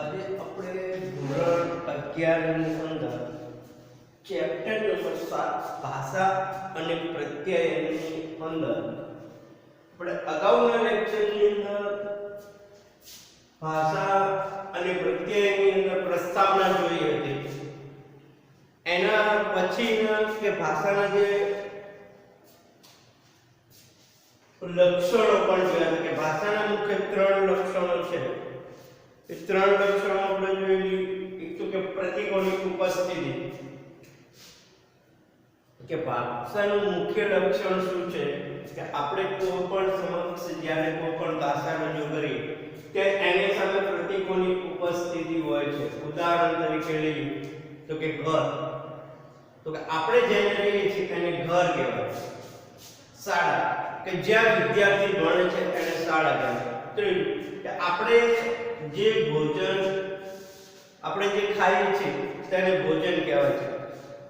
આજે આપણે ધોરણ 11 ની અંદર ચેપ્ટર નંબર 7 ભાષા અને પ્રત્યયની અંદર આપણે અગાઉના લેક્ચરની અંદર ભાષા અને પ્રત્યયની અંદર પ્રસ્તાવના જોઈ હતી. એના પછીના કે ભાષાના જે લક્ષણો પણ જોયા કે ભાષાના મુખ્ય 3 લક્ષણો છે. એ 3 લક્ષણો આપણે જોઈ. એક તો કે પ્રતીકોની ઉપસ્થિતિ, કે ભાષાનું મુખ્ય લક્ષણ શું છે કે આપણે કોઈ પણ સમક્ષ જ્યારે કોઈ પણ ભાષા રજૂ કરીએ કે એની સામે પ્રતીકોની ઉપસ્થિતિ હોય છે. ઉદાહરણ તરીકે લઈએ તો કે ઘર, તો કે આપણે જેને રહીએ છીએ તેને ઘર કહેવાય. શાળા, કે જ્યાં વિદ્યાર્થી ભણે છે એને શાળા કહેવાય. ત્રીજું કે આપણે જે ભોજન આપણે જે ખાઈએ છીએ તેને ભોજન કહેવાય છે.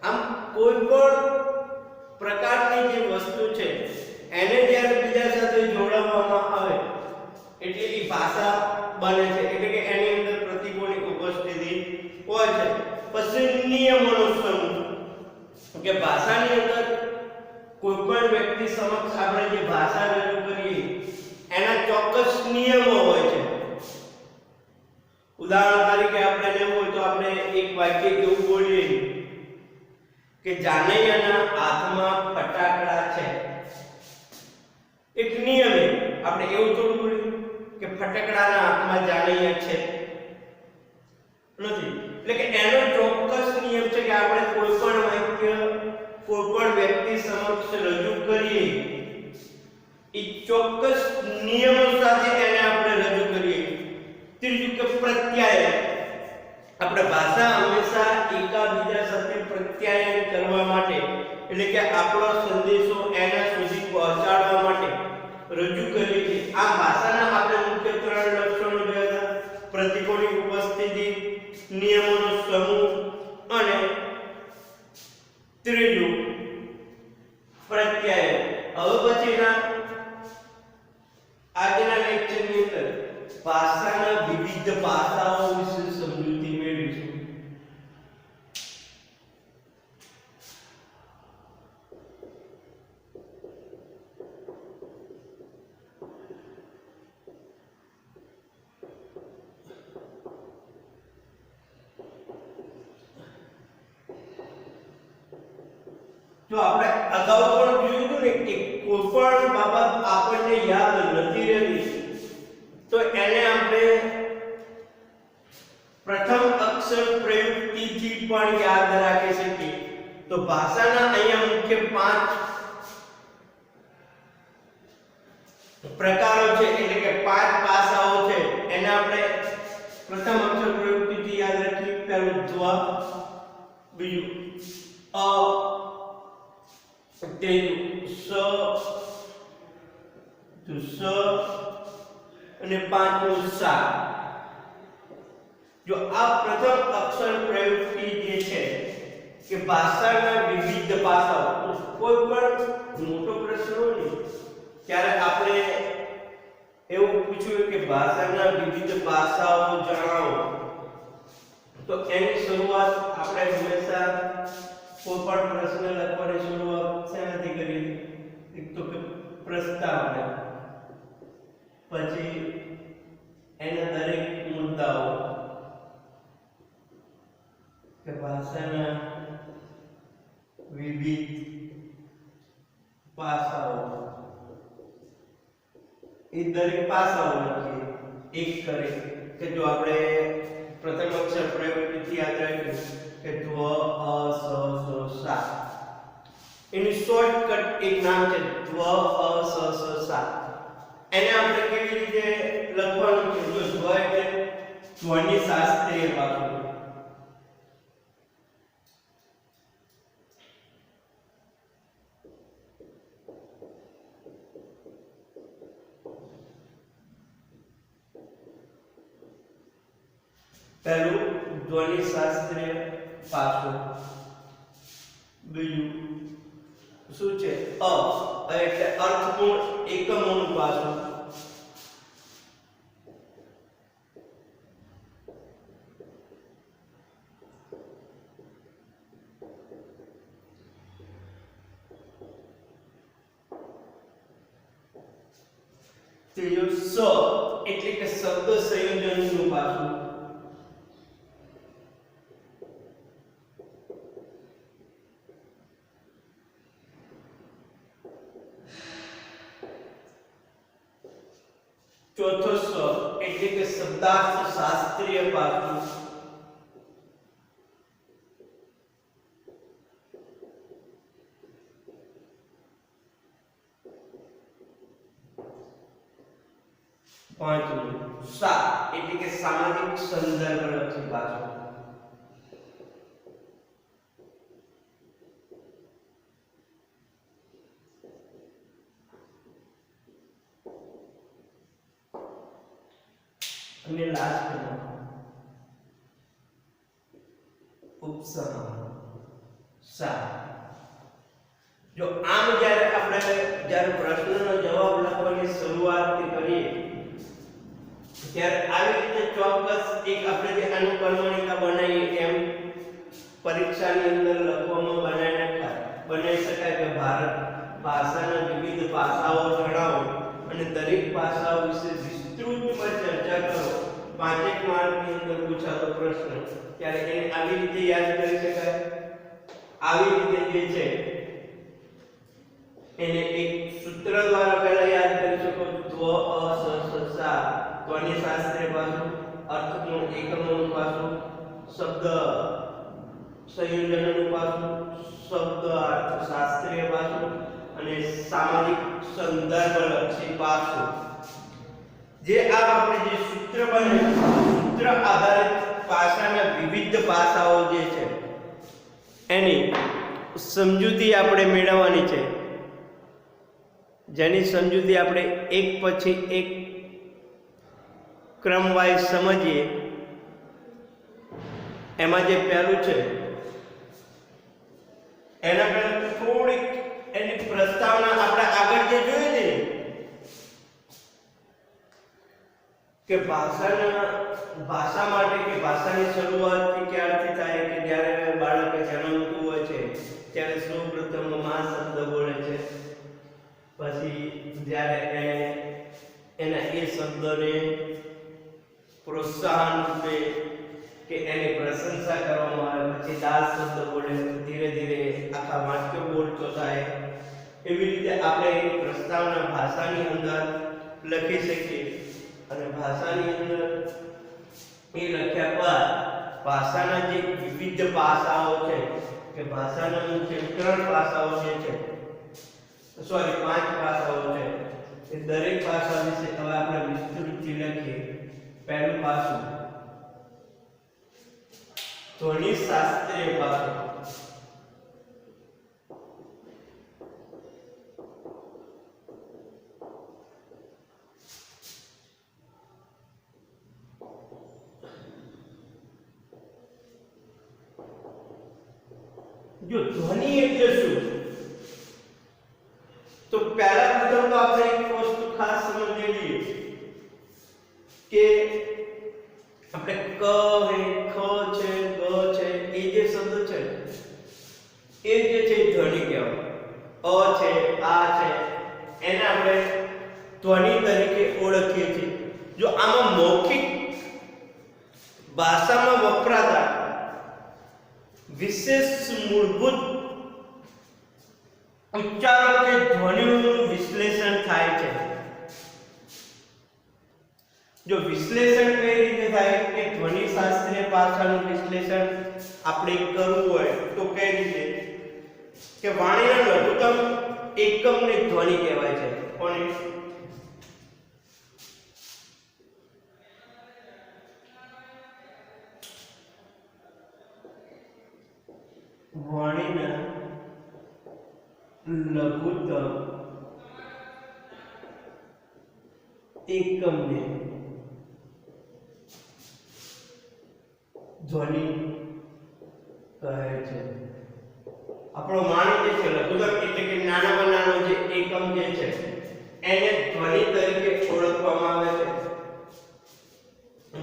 આમ કોઈ પણ પ્રકારની જે વસ્તુ છે એને જ્યારે બીજા સાથે જોડવામાં આવે એટલે એ ભાષા બને છે. એટલે કે એની અંદર પ્રતીકોની ઉપસ્થિતિ હોય છે. પછી નિયમોનો સમૂહ, કે ભાષાની અંદર કોઈ પણ વ્યક્તિ સમક્ષ આપણે જે ભાષા રજૂ કરીએ એના ચોક્કસ નિયમો હોય છે. ઉદાહરણ તરીકે આપણે લેવું હોય તો આપણે એક વાક્ય એવું બોલીએ કે જાનૈયાના હાથમાં ફટાકડા છે. એક નિયમે આપણે એવું થોડું બોલીએ કે ફટાકડાના હાથમાં જાનૈયા છે, નથી. એટલે કે એનો ચોક્કસ નિયમ છે કે આપણે કોઈ પણ વાક્ય કોઈ પણ વ્યક્તિ સમક્ષ રજૂ કરીએ એ ચોક્કસ નિયમો સાથે એને આપણે રજૂ કરીએ. ત્રીજું કે પ્રત્યાયન, આપણે ભાષા હંમેશા એકબીજા સાથે પ્રત્યાયન કરવા માટે, એટલે કે આપણો સંદેશો એના સુધી પહોંચાડવા માટે રજૂ કરીએ છીએ. આ ભાષાના આપણે મુખ્ય 3 લક્ષણો જોયા હતા: પ્રતીકોની ઉપસ્થિતિ, નિયમોનો સમૂહ અને ત્રીજું પ્રત્યાયન. હવે પછીના આજના લેક્ચરની અંદર ભાષાના વિવિધ પાસાઓ વિશે સમજૂતી મેળવીશું. જો આપણે અગાઉ પણ જોયું હતું ને કે કોઈ પણ બાબત આપણને યાદ નથી રહેતી તો એને આપણે પ્રથમ અક્ષર પ્રયુક્તિથી પણ યાદ રાખી શકીએ. તો ભાષાના અહીંયા મુખ્ય 5 પ્રકારો છે, એટલે કે 5 પાસાઓ છે. એને આપણે પ્રથમ અક્ષર પ્રયુક્તિથી યાદ રાખીએ. પહેલું ધ્વ, બીજું અ, ત્રીજું સ, અને પાંચમું સા. જો આ પ્રથમ અક્ષર પ્રયુક્તિ જે છે કે ભાષાના વિવિધ પાસાઓ, કોઈ પણ મોટો પ્રશ્ન હોય ને ત્યારે આપણે એવું પૂછ્યું કે ભાષાના વિવિધ પાસાઓ જણાવો, તો એની શરૂઆત આપણે હંમેશા કોઈ પણ પ્રશ્ન લખવાની શરૂઆત શેનાથી કરીએ? એક તો કે પ્રસ્તાવના, પછી એના દરેક મુદ્દાઓ, કે ભાષાના વિવિધ પાસાઓ, એ દરેક પાસાઓ લખીએ એક કરે. કે જો આપણે પ્રથમ અક્ષર પ્રયુક્તિથી યાદ રાખ્યું કે ધ્વ, અ, સ, સા, એની શોર્ટકટ એક નામ છે ધ્વ, અ, સ, સા. એને આપણે કેવી રીતે લખવાનું છે? જો ધ્વ એટલે ધ્વનિ શાસ્ત્રીય ભાષા, પહેલું ધ્વનિ શાસ્ત્રીય પાસું. બીજું શું છે? અ એટલે અર્થપૂર્ણ એકમોનું પાસું. ત્રીજો સ એટલે કે શબ્દ સંયોજનનું પાસું. ચોથો સ એટલે કે શબ્દાર્થ શાસ્ત્રીય પાસું. પાંચમું સા એટલે કે સામાજિક સંદર્ભલક્ષી પાસું. અને લાસ્ટમાં ઉપસમા સા. જો આમ જ્યારે પ્રશ્નનો જવાબ લખવાની શરૂઆત કરીએ ત્યારે આવી રીતે ચોક્કસ એક આપણે જે અનુક્રમણિકા બનાવીએ એમ પરીક્ષાની અંદર લખવામાં બનાવી શકાય કે ભારત ભાષાના વિવિધ પાસાઓ જણાવો અને દરેક પાસાઓ વિશે વિસ્તૃતમાં ચર્ચા કરો. 5 માર્કની અંદર પૂછાતો પ્રશ્ન ત્યારે એને આવી રીતે યાદ કરી શકાય. આવી રીતે જે છે એને એક સૂત્ર દ્વારા પહેલા યાદ કરી શકો. દ્વ અ સ સ સા ધ્વનિ શાસ્ત્રીય પાસું, અર્થનું એકમોનું પાસું, શબ્દ સંયોજનનું પાસું, શબ્દ અર્થ શાસ્ત્રીય પાસું અને સામાજિક સંદર્ભલક્ષી પાસું. જે આ આપણે જે સૂત્ર બને સૂત્ર આધારિત ભાષાના વિવિધ પાસાઓ જે છે એની સમજૂતી આપણે મેળવવાની છે. જેની સમજૂતી આપણે એક પછી એક ક્રમવાઇઝ સમજીએ. એમાં જે પહેલું છે એના પહેલા થોડીક એની પ્રસ્તાવના આપણે આગળ જે જોઈ હતી કે ભાષા માટે કે ભાષાની શરૂઆત ક્યારથી થાય કે જ્યારે બાળક જન્મતું હોય છે ત્યારે સૌપ્રથમ માં શબ્દ બોલે છે. પછી જ્યારે એના એ શબ્દને પ્રોત્સાહન રૂપે કે એની પ્રશંસા કરવામાં આવે, પછી દાસ શબ્દ બોલે, ધીરે ધીરે આખા વાક્યો બોલતો થાય. એવી રીતે આપણે એની પ્રસ્તાવના ભાષાની અંદર લખી શકીએ. અને ભાષાની અંદર એ લખ્યા બાદ ભાષાના જે વિવિધ પાસાઓ છે કે ભાષાના મુખ્ય 3 પાસાઓ જે છે 5 પાસાઓ છે એ દરેક પાસા વિશે હવે આપણે વિસ્તૃતથી લખીએ. પહેલું પાસું ધ્વનિ શાસ્ત્રીય પાસું. જો ધ્વનિ એટલે શું તો પહેલા પ્રથમ તો આપણે એક વસ્તુ ખાસ સમજી લઈએ કે આપણે ક હે, ખ છે, ગ છે એ જે શબ્દ છે એ જે છે ધ્વનિ કહેવાય. અ છે, આ છે એને આપણે ધ્વનિ તરીકે ઓળખીએ છીએ. જો આમાં મૌખિક ભાષામાં વપરાતા વિશેષ મૂળભૂત ઉચ્ચારો કે ધ્વનિઓનું વિશ્લેષણ થાય છે. જો વિશ્લેષણ કઈ રીતે થાય કે ધ્વનિ શાસ્ત્રીય ભાષાનું વિશ્લેષણ આપણે કરવું હોય તો કઈ રીતે કે વાણીના લઘુત્તમ એકમને ધ્વનિ કહેવાય છે. કોને? વાણીના લઘુત્તમ એકમને ધ્વનિ કહે છે. આપણો વાણી જે છે લઘુત્તમ એટલે કે નાનામાં નાનો જે એકમ જે છે એને ધ્વનિ તરીકે ઓળખવામાં આવે છે.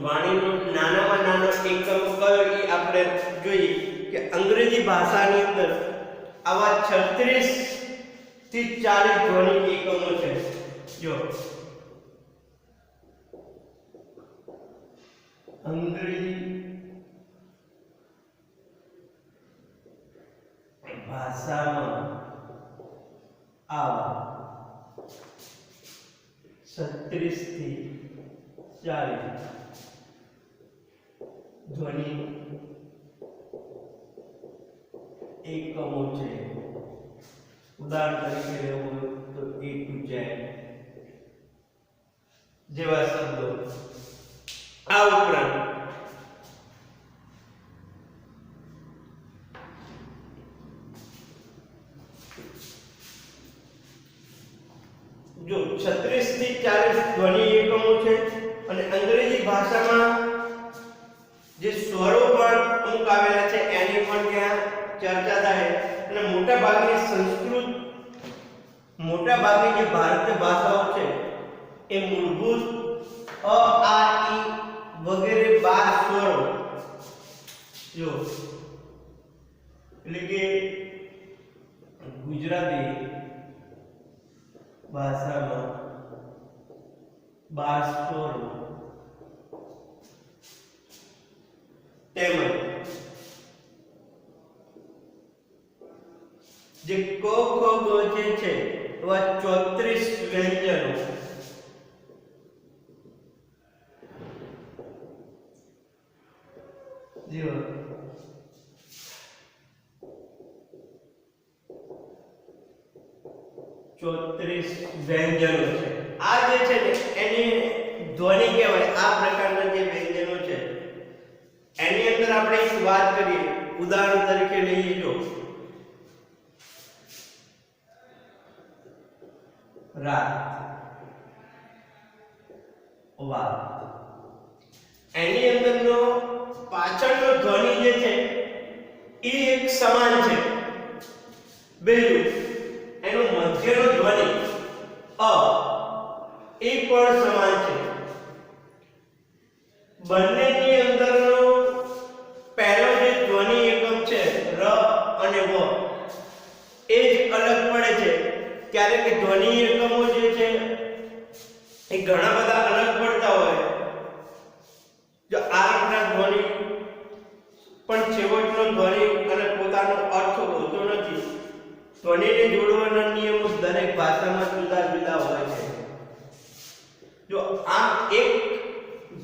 વાણીનો નાનામાં નાનો એકમ કયો એ આપણે જોઈએ કે અંગ્રેજી ભાષાની અંદર આવા 36 થી 40 ધ્વનિ એકમો છે. જો અંગ્રેજી ભાષામાં આવા 36 થી 40 ધ્વનિ એકમો છે. ઉદાહરણ તરીકે લેવું હોય તો A to Z જેવા શબ્દો. આ ઉપરાંત જો 36 થી 40 ધ્વનિ એકમો છે અને અંગ્રેજી ભાષામાં જે સ્વરો પણ અમુક આવેલા છે એની પણ ત્યાં ચર્ચા થાય. અને મોટા ભાગની જે ભારતીય ભાષાઓ છે એ મૂળભૂત અ આ ઈ વગેરે 12 સ્વરો જો એટલે કે ગુજરાતી ભાષામાં 12 સ્વરો તેમજ જે ક ખ ગ જે છે એવા 34 વ્યંજનો જો 34 વ્યંજનો છે. આ જે છે ને એની ધ્વનિ કહેવાય. આ પ્રકારના જે વ્યંજનો છે એની અંદર આપણે એક વાત કરીએ. ઉદાહરણ તરીકે લઈએ જો રાત વાત. એની અંદરનો પાછળનો ધ્વનિ જે છે એ એક સમાન છે. બીજું એનો મધ્યનો ધ્વનિ અ એ પણ સમાન છે. બંનેની અંદરનો પહેલો જે ધ્વનિ એકમ છે ર અને વ એ જ અલગ પડે છે. ક્યારેક ધ્વનિ એકમો જે છે એ ઘણા બધા અલગ પડતા હોય. જો આરંભના ધ્વનિ પણ છેવટનો ધ્વનિ અને પોતાનો અર્થ હોતો નથી. ધ્વનિને જોડવાના નિયમો દરેક ભાષામાં જુદા જુદા હોય છે. જો આ એક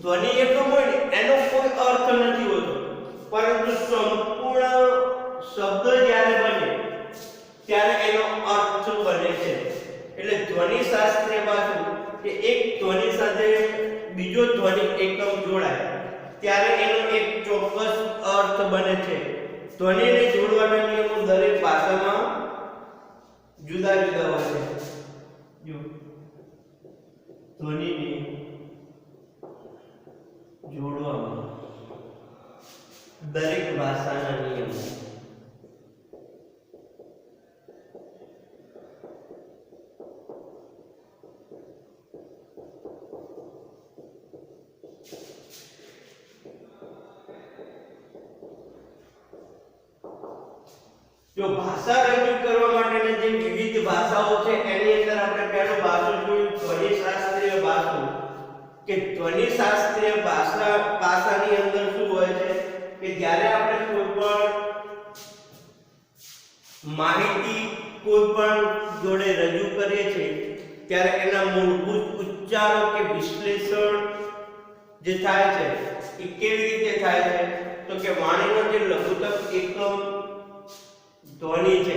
ધ્વનિ એકમ હોય ને એનો કોઈ અર્થ નથી હોતો, પરંતુ સંપૂર્ણ શબ્દ જ્યારે બને ત્યારે એનો અર્થ બને છે. એટલે ધ્વનિ શાસ્ત્રીય બાજુ કે એક ધ્વનિ સાથે બીજો ધ્વનિ એકમ જોડાય ત્યારે એનો એક ચોક્કસ અર્થ બને છે. ધ્વનિને જોડવાના નિયમો દરેક ભાષામાં જુદા જુદા હોય છે. જો ધ્વનિને જોડવામાં દરેક ભાષાના નિયમો. જો ભાષા રજૂ કરવા માટેની જે વિવિધ ભાષાઓ છે એની અંદર આપણે પહેલું ભાષું જોયું ધ્વનિશાસ્ત્રીય ભાષું. કે ધ્વનિશાસ્ત્રીય ભાષાની અંદર શું હોય છે કે જ્યારે આપણે કોઈ પણ માહિતી કોઈ પણ જોડે રજૂ કરીએ છીએ ત્યારે એના મૂળભૂત ઉચ્ચારો કે વિશ્લેષણ જે થાય છે એ કેવી રીતે થાય છે તો કે વાણીનો જે લઘુત્તમ એકમ ધ્વનિ છે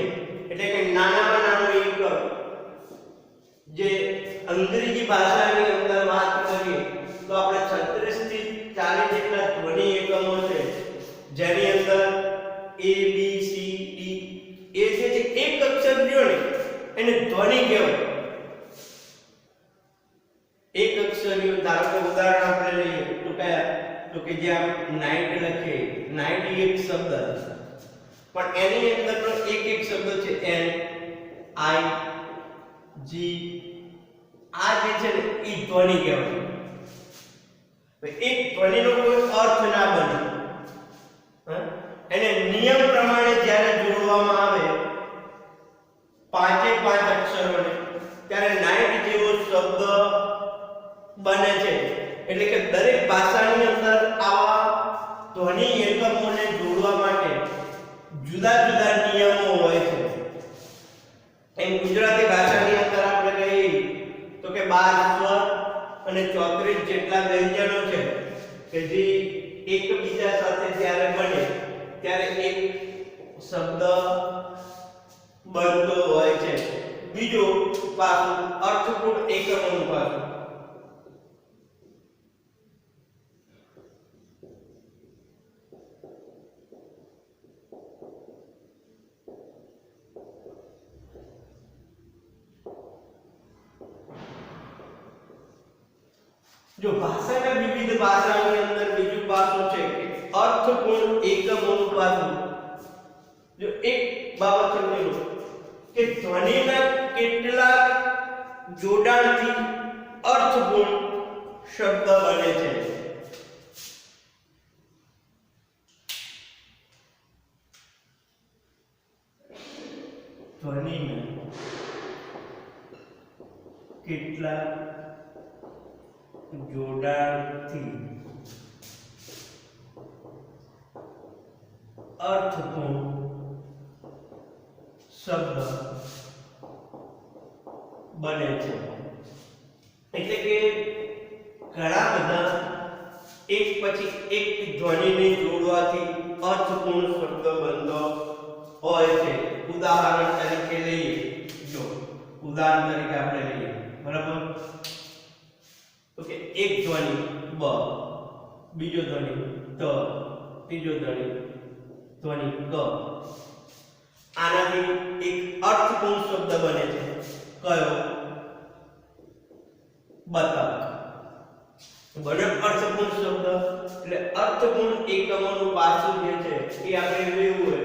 એટલે કે નાનામાં નાનો એકમ જે અંગ્રેજી ભાષાની અંદર વાત કરીએ તો આપણે 36 થી 40 જેટલા ધ્વનિ એકમો છે જેની અંદર A B C D એ જે એક અક્ષર રહ્યો ને એને ધ્વનિ કહેવાય. એક અક્ષરીય ધારો કે ઉદાહરણ આપણે લઈએ તો કયા તો કે જ્યાં નાઇટ લખે નાઇટ એક શબ્દ પણ એની અંદરનો એક શબ્દ છે N I G આ જે છે ને એ ધ્વનિ કહેવાય. એક ધ્વનિનો કોઈ અર્થ ના બને. એને નિયમ પ્રમાણે જ્યારે જોડવામાં આવે પાંચે પાંચ અક્ષરોને ત્યારે નાઇટ જેવો શબ્દ બને છે. એટલે કે દરેક ભાષાની અંદર આવા એકમોને જોડવા માટે જુદા જુદા નિયમો હોય છે. એમ ગુજરાતી ભાષાની અંદર આપણે કહીએ તો કે 12 સ્વર અને 34 જેટલા વ્યંજનો છે કે જે એકબીજા સાથે જ્યારે બને ત્યારે એક શબ્દ બનતો હોય છે. બીજો પાછું અર્થપૂર્ણ એકમોનું પાછું. જો ભાષાના વિવિધ ભાષાની અંદર બીજું પાસું છે કે અર્થપૂર્ણ એકમોનું પાસું. જો એક બાબત સમજી લો કે ધ્વનિના કેટલાક જોડાણથી અર્થપૂર્ણ શબ્દ બને છે. ધ્વનિના કેટલાક જોડાણથી અર્થપૂર્ણ શબ્દ બને છે. એટલે કે ઘણા બધા એક પછી એક ધ્વનિને જોડવાથી અર્થપૂર્ણ શબ્દ બનતો હોય છે. ઉદાહરણ તરીકે લઈએ, જો ઉદાહરણ તરીકે આપણે લઈએ, બરાબર, તો કે એક ધ્વનિ બ, બીજો ધ્વનિ ત, ત્રીજો ધ્વનિ ક. આનાથી એક અર્થપૂર્ણ શબ્દ બને છે. કયો? બતક. બને અર્થપૂર્ણ શબ્દ. એટલે અર્થપૂર્ણ એકમોનું પાસું જે છે એ આપણે જોયું હોય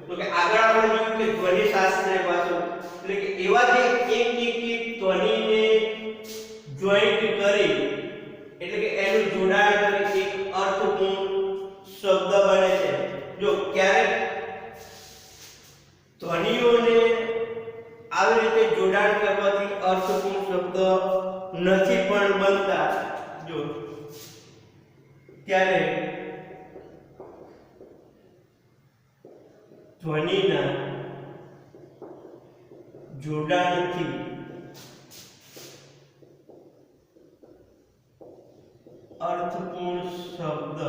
તો કે આગળ આપણે જોયું કે ધ્વનિ શાસ્ત્રને પાછું એટલે કે એવા જે એક ધ્વનિને જોઈન્ટ કરી એટલે કે એનું જોડાણ કરી એક અર્થપૂર્ણ શબ્દ બને છે. જો ક્યારેક ધ્વનિઓને આવી રીતે જોડાણ કરવાથી અર્થપૂર્ણ શબ્દ નથી પણ બનતા, જો ત્યારે ધ્વનિના જોડાણથી અર્થપૂર્ણ શબ્દ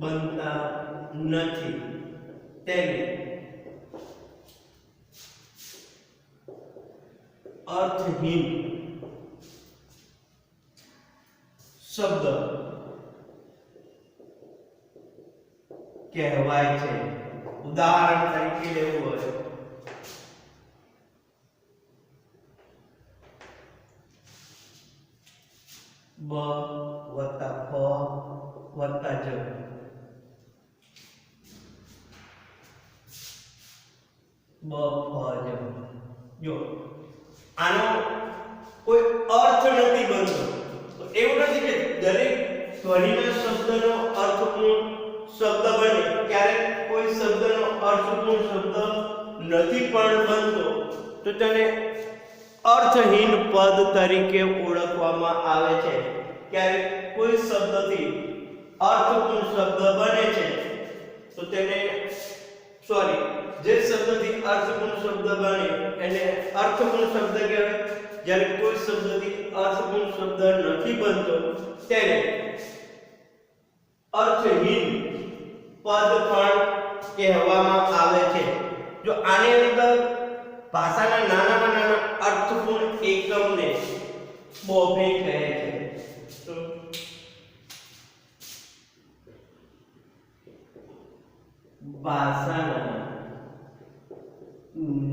બનતા નથી. તેને અર્થહીન શબ્દ કહેવાય છે. ઉદાહરણ તરીકે લેવું હોય બ વત્તા ફ વત્તા જ. બ ફ જ. જો આનો કોઈ અર્થ નથી બનતો. તો એવું નથી કે દરેક ધ્વનિના શબ્દનો અર્થપૂર્ણ શબ્દ બને, ક્યારેક કોઈ શબ્દનો અર્થપૂર્ણ શબ્દ નથી પણ બનતો તો તેને અર્થહીન પદ તરીકે ઓળખવામાં આવે છે. ક્યારેક કોઈ શબ્દથી અર્થપૂર્ણ શબ્દ બને છે તો તેને જે શબ્દથી અર્થપૂર્ણ શબ્દ બને એને અર્થપૂર્ણ શબ્દ કહેવાય. જ્યારે કોઈ શબ્દથી અર્થપૂર્ણ શબ્દ નથી બનતો તેને અર્થહીન પદ પણ કહેવામાં આવે છે. જો આની અંદર ભાષાના નાનામાં નાના અર્થપૂર્ણ એકમને બોબે કહે છે. તો ભાષાના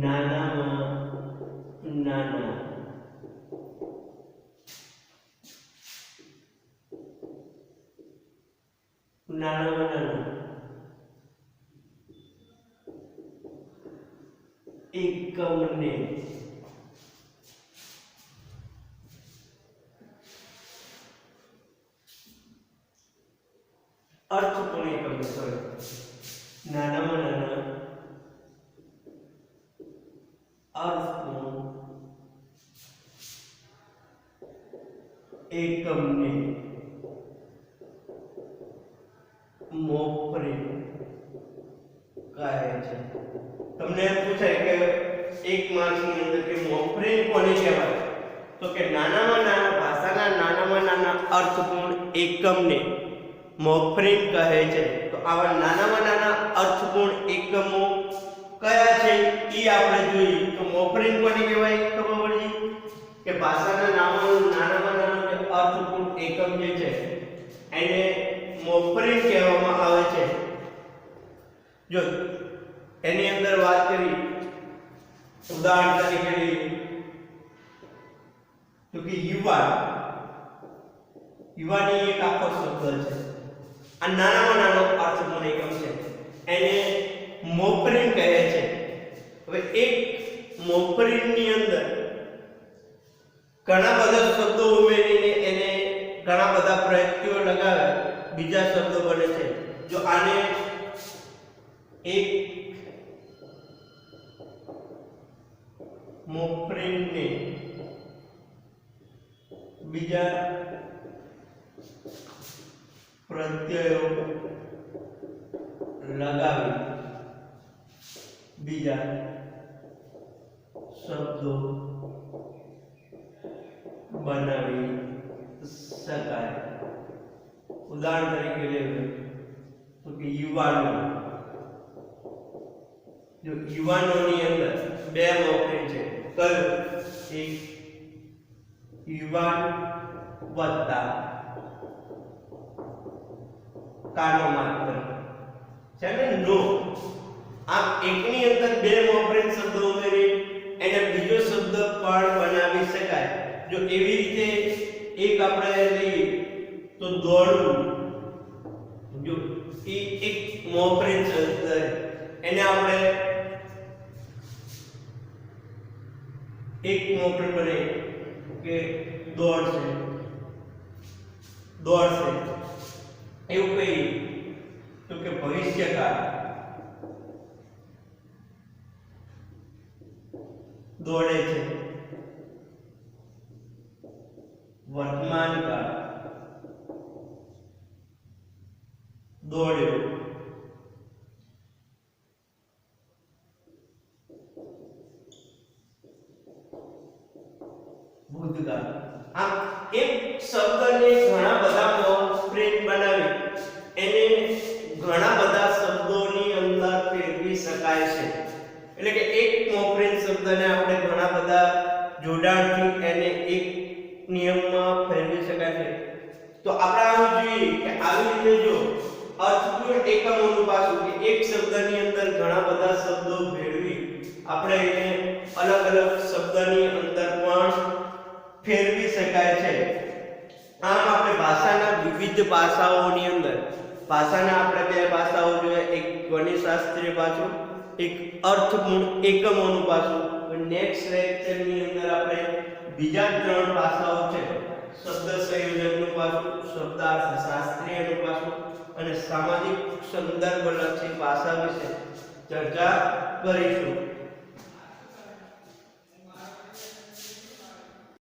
નાનામાં નાના એકમને અર્થપૂર્ણ એકમ, નાનામાં નાના અર્થપૂર્ણ એકમને તમને એમ પૂછાય કે એક માર્ક્સની અંદર કે મોફરેન કોને કહેવાય, તો કે નાનામાં નાના ભાષાના નાનામાં નાના અર્થપૂર્ણ એકમને મોફરેન કહે છે. તો આવા નાનામાં નાના અર્થપૂર્ણ એકમો કયા છે એ આપણે જોઈએ. તો મોફરેન કોને કહેવાય ખબર પડી કે ભાષાના નાનામાં નાનો જે અર્થપૂર્ણ એકમ જે છે એને મોફરેન કહેવામાં આવે છે. જો એની અંદર વાત કરી, ઉદાહરણ તરીકે લઈએ તો કે યુવાની એક આખો શબ્દ છે. આ નાનામાં નાનો અર્થપૂર્ણ એકમ છે, એને મોફરેન કહે છે. હવે એક મોફરેનની અંદર ઘણા બધા શબ્દો ઉમેરીને એને ઘણા બધા પ્રયત્નો લગાવે બીજા શબ્દો બને છે. જો આને એક મોફરેનને બીજા પ્રત્યયો લગાવી બીજા શબ્દો બનાવી શકાય. ઉદાહરણ તરીકે લેવું તો કે યુવાનો. જો યુવાનોની અંદર બે મોફરેન છે. કયો? એક યુવાન વત્તા કાનો માત્ર છે ને નો. આ એકની અંદર બે મોફરેન શબ્દો ઉમેરી એને બીજો શબ્દ પણ બનાવી શકાય. જો એવી રીતે એક આપણે લઈએ તો દોડવું. જો એ એક મોફરેન શબ્દ એને આપણે એક મોફરેન બને કે દોડશે. એવું કઈ તો કે ભવિષ્યકાળ દોડે છે. વર્તમાનકાળ દોડ્યો. ભૂતકાળ. આમ એક શબ્દને ઘણા બધા મોફરેન બનાવી એને ઘણા બધા શબ્દોની અંદર ફેરવી શકાય છે. એટલે કે એક મોફરેન શબ્દને આપણે ઘણા બધા જોડાણથી એને એક નિયમમાં ફેરવી શકાય છે. તો આપણે આવું જોઈએ કે આવી રીતે જો અર્થપૂર્ણ એકમોનું પાસું કે એક શબ્દની અંદર ઘણા બધા શબ્દો ભેળવી આપણે એને અલગ અલગ શબ્દની અંદર પણ ફેરવી શકાય છે. આમ આપણે ભાષાના વિવિધ પાસાઓની અંદર ભાષાના આપણે બે પાસાઓ જોઈએ, એક ધ્વનિશાસ્ત્રીય પાસું, એક અર્થપૂર્ણ એકમોનું પાસું. નેક્સ્ટ લેક્ચરની અંદર આપણે બીજા ત્રણ પાસાઓ છે, શબ્દ સંયોજનનું પાસું, શબ્દાર્થ શાસ્ત્રીયનું પાસું અને સામાજિક સંદર્ભલક્ષી પાસા વિશે ચર્ચા કરીશું.